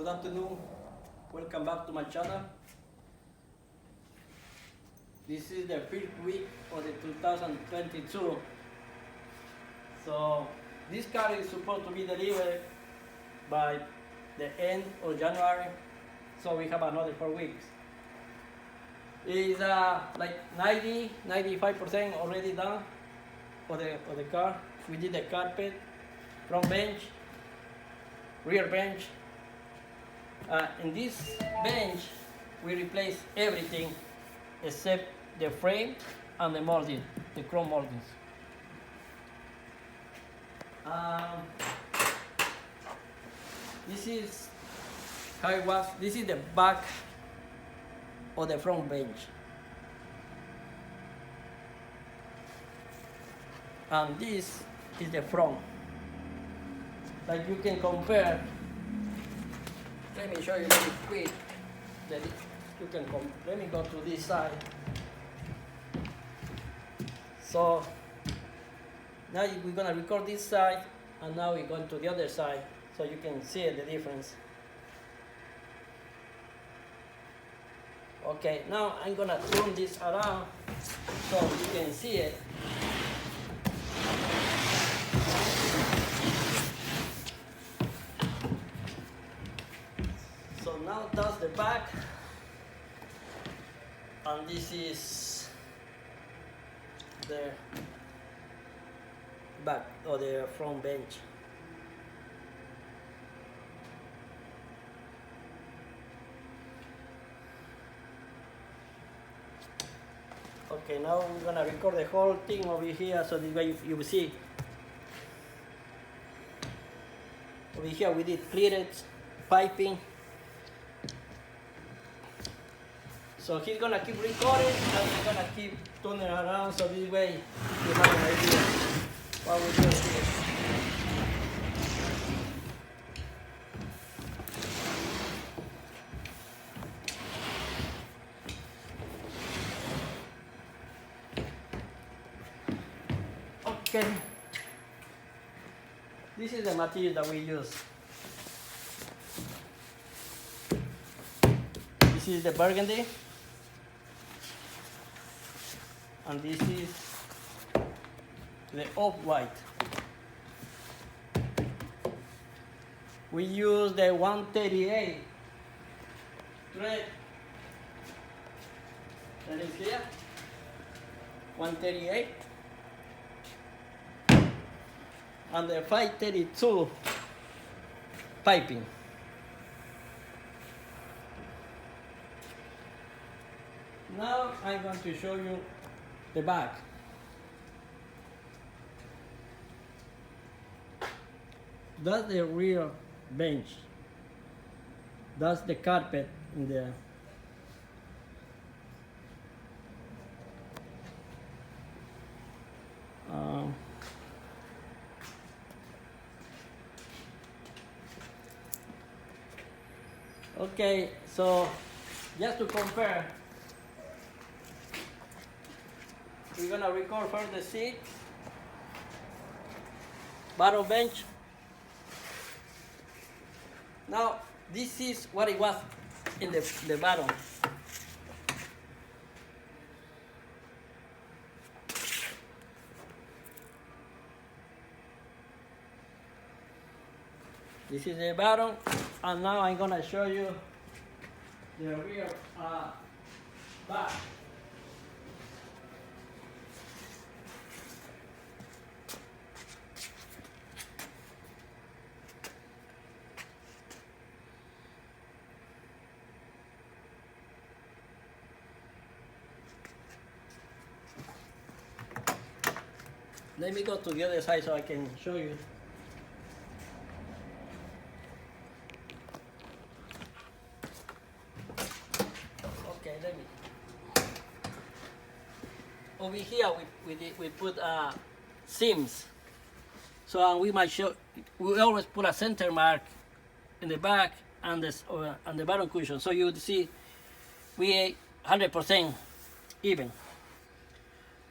Good afternoon, welcome back to my channel. This is the first week of the 2022. So this car is supposed to be delivered by the end of January, so we have another 4 weeks. It's like 95% already done for the car. We did the carpet, front bench, rear bench. In this bench, we replaced everything except the frame and the molding, the chrome moldings. This is how it was. This is the back of the front bench. And this is the front. Like you can compare. Let me show you really quick that you can come. Let me go to this side. So now we're gonna record this side, and now we're going to the other side, so you can see the difference. Okay, now I'm gonna turn this around so you can see it. So now that's the back, and this is the back or the front bench. Okay, now we're gonna record the whole thing over here, so this way you will see. Over here we did clearance, piping. So he's gonna keep recording and he's gonna keep turning around, so this way you have an idea what we're doing here. Okay. This is the material that we use. This is the burgundy. And this is the off-white. We use the 138 thread that is here, 138, and the 532 piping. Now I'm going to show you the back. That's the rear bench. That's the carpet in there. Okay, so just to compare, we're gonna record first the seat, bottom bench. Now this is what it was in the bottom. This is the bottom, and now I'm gonna show you the rear back. Let me go to the other side so I can show you. Okay, let me. Over here we put seams. So we might show. We always put a center mark in the back and the bottom cushion, so you would see we 100% even.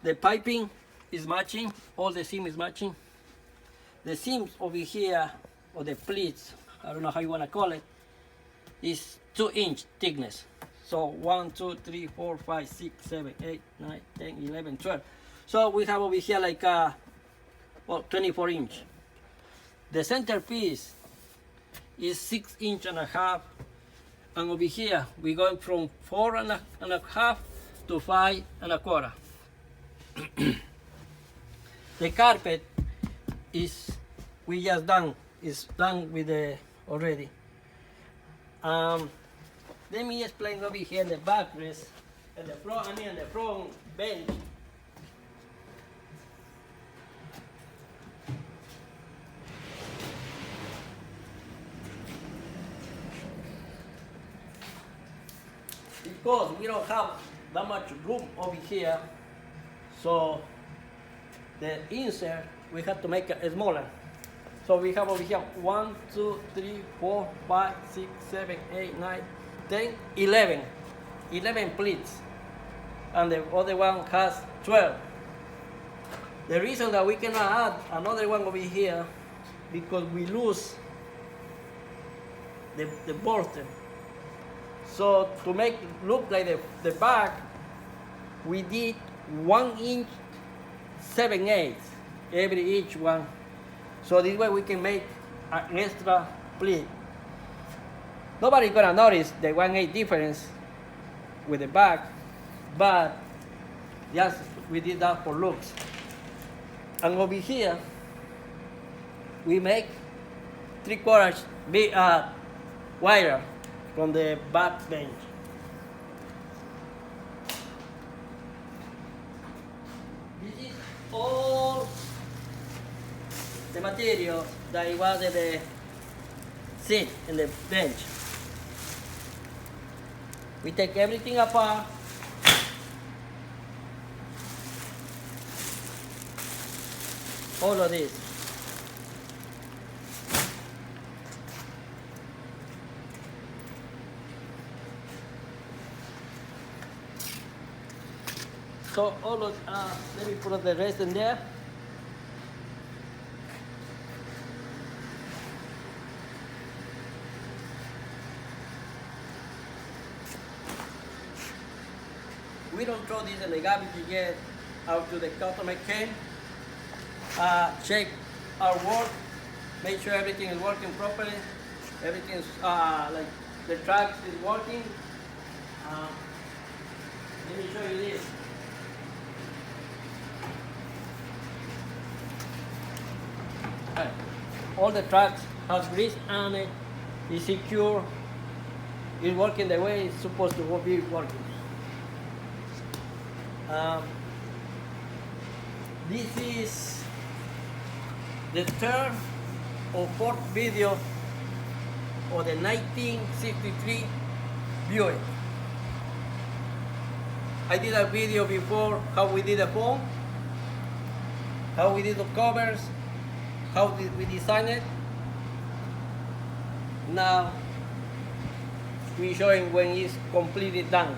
The piping is matching, all the seam is matching. The seams over here, or the pleats, I don't know how you want to call it, is 2-inch thickness. So 1, 2, 3, 4, 5, 6, 7, 8, 9, 10, 11, 12. So we have over here like 24 inch. The centerpiece is 6.5 inches, and over here we're going from 4.5 to 5.25. The carpet is done with the already. Let me explain over here the backrest and the front bench. Because we don't have that much room over here, so the insert we have to make it smaller. So we have over here 1, 2, 3, 4, 5, 6, 7, 8, 9, 10, 11. 11 pleats. And the other one has 12. The reason that we cannot add another one over here because we lose the bolster. So to make it look like the back, we did 1 inch 7/8 every each one. So this way we can make an extra pleat. Nobody's gonna notice the 1/8 difference with the back, but just we did that for looks. And over here, we make 3/4 wider from the back bench. This is all the material that was in the seat in the bench. We take everything apart. All of this. So all of, let me put the rest in there. We don't throw this in the garbage yet out to the customer came. Check our work, make sure everything is working properly. Everything is like the track is working. Let me show you this. All the tracks have grease on it, it's secure, it's working the way it's supposed to be working. This is the third or fourth video of the 1963 Buick. I did a video before how we did the phone, how we did the covers, how did we design it. Now we're showing when it's completely done.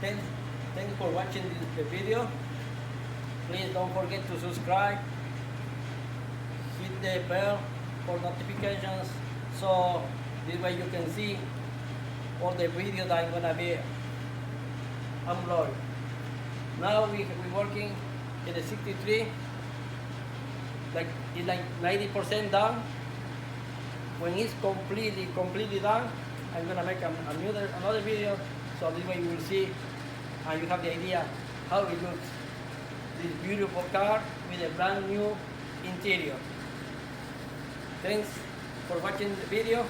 thanks, thanks for watching the video. Please don't forget to subscribe, hit the bell for notifications, so this way you can see all the videos that I'm gonna be uploading. Now we're working in the 63, it's like 90% done. When it's completely done, I'm gonna make another video, so this way you will see and you have the idea how it looks. This beautiful car with a brand new interior. Thanks for watching the video.